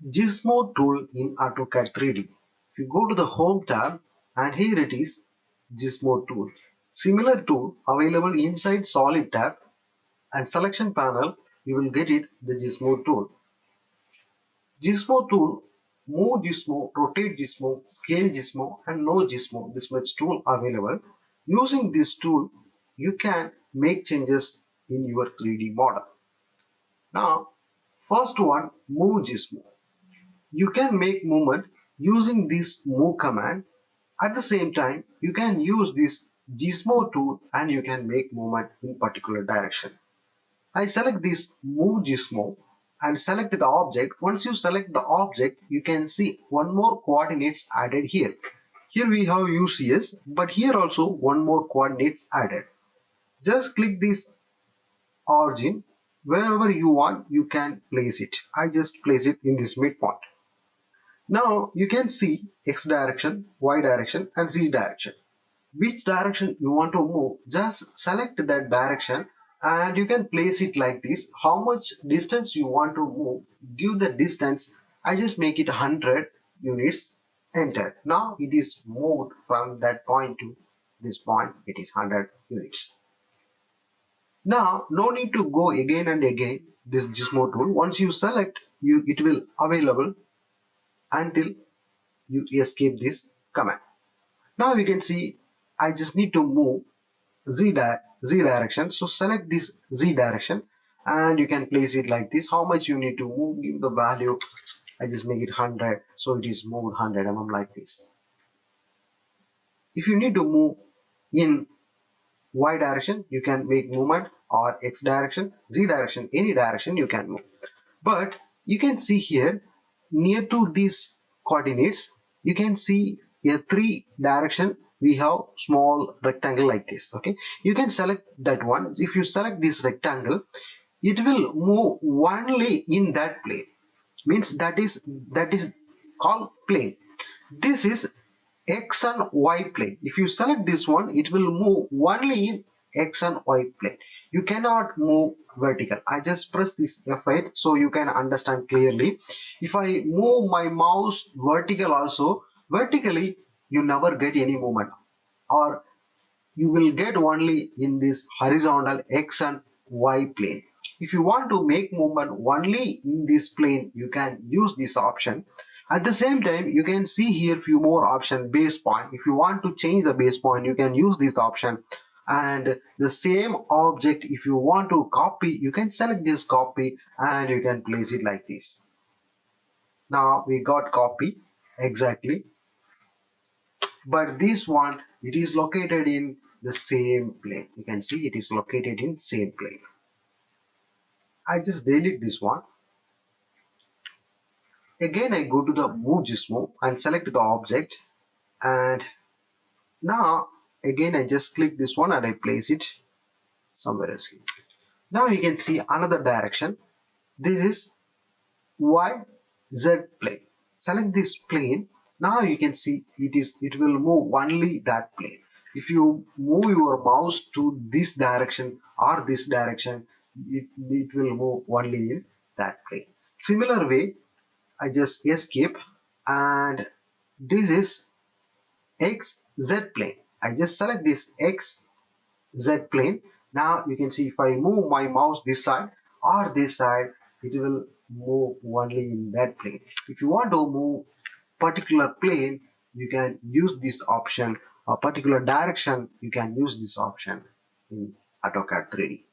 Gizmo tool in AutoCAD 3D. If you go to the Home tab and here it is Gizmo tool. Similar tool available inside Solid tab and Selection panel you will get it the Gizmo tool. Gizmo tool, move Gizmo, rotate Gizmo, scale Gizmo and no Gizmo, this much tool available. Using this tool you can make changes in your 3D model. Now first one, move Gizmo. You can make movement using this move command. At the same time, you can use this Gizmo tool and you can make movement in particular direction. I select this move Gizmo and select the object. Once you select the object, you can see one more coordinates added here. Here we have UCS, but here also one more coordinates added. Just click this origin. Wherever you want, you can place it. I just place it in this midpoint. Now you can see X direction, Y direction and Z direction. Which direction you want to move, just select that direction and you can place it like this. How much distance you want to move, give the distance. I just make it 100 units, enter. Now it is moved from that point to this point, it is 100 units. Now no need to go again and again this Gizmo tool. Once you select, it will available until you escape this command. Now we can see I just need to move Z direction. So select this Z direction and you can place it like this. How much you need to move, give the value. I just make it 100. So it is moved 100 mm like this. If you need to move in Y direction, you can make movement, or X direction, Z direction, any direction you can move. But you can see here near to these coordinates, you can see a 3 direction. We have small rectangle like this. Okay, you can select that one. If you select this rectangle, it will move only in that plane. Means that is called plane. This is X and Y plane. If you select this one, it will move only in X and Y plane. You cannot move vertical. I just press this F8 so you can understand clearly. If I move my mouse vertical also, vertically you never get any movement, or you will get only in this horizontal X and Y plane. If you want to make movement only in this plane, you can use this option. At the same time, you can see here few more options. Base point. If you want to change the base point, you can use this option. And the same object, if you want to copy, you can select this copy and you can place it like this. Now we got copy exactly, but this one, it is located in the same plane. You can see it is located in same plane. I just delete this one. Again I go to the move Gizmo and select the object, and now again I just click this one and I place it somewhere else. Now you can see another direction. This is Y Z plane. Select this plane. Now you can see it will move only that plane. If you move your mouse to this direction or this direction, it will move only in that plane. Similar way, I just escape, and this is XZ plane. I just select this XZ plane. Now you can see if I move my mouse this side or this side, it will move only in that plane. If you want to move particular plane, you can use this option. A particular direction, you can use this option in AutoCAD 3D.